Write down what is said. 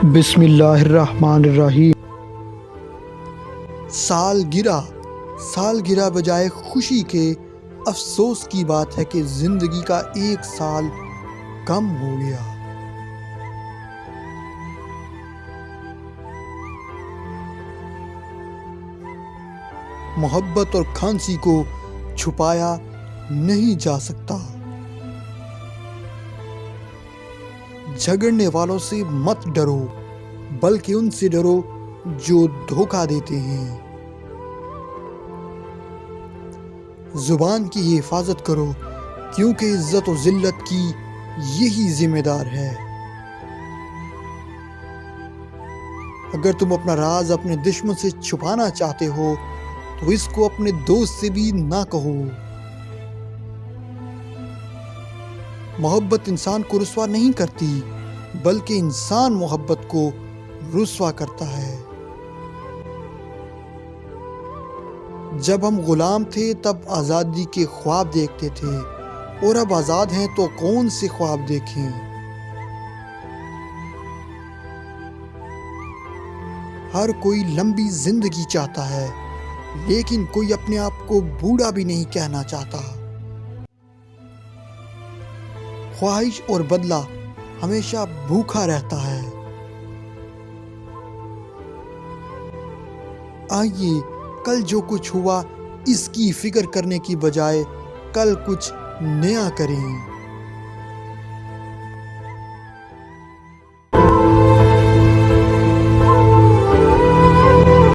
بسم اللہ الرحمن الرحیم۔ سالگرہ بجائے خوشی کے افسوس کی بات ہے کہ زندگی کا ایک سال کم ہو گیا۔ محبت اور کھانسی کو چھپایا نہیں جا سکتا۔ جھگڑنے والوں سے مت ڈرو، بلکہ ان سے ڈرو جو دھوکہ دیتے ہیں۔ زبان کی حفاظت کرو، کیونکہ عزت و ذلت کی یہی ذمہ دار ہے۔ اگر تم اپنا راز اپنے دشمن سے چھپانا چاہتے ہو تو اس کو اپنے دوست سے بھی نہ کہو۔ محبت انسان کو رسوا نہیں کرتی، بلکہ انسان محبت کو رسوا کرتا ہے۔ جب ہم غلام تھے تب آزادی کے خواب دیکھتے تھے، اور اب آزاد ہیں تو کون سے خواب دیکھیں۔ ہر کوئی لمبی زندگی چاہتا ہے، لیکن کوئی اپنے آپ کو بوڑھا بھی نہیں کہنا چاہتا۔ خواہش اور بدلہ ہمیشہ بھوکا رہتا ہے۔ آئیے کل جو کچھ ہوا اس کی فکر کرنے کی بجائے کل کچھ نیا کریں۔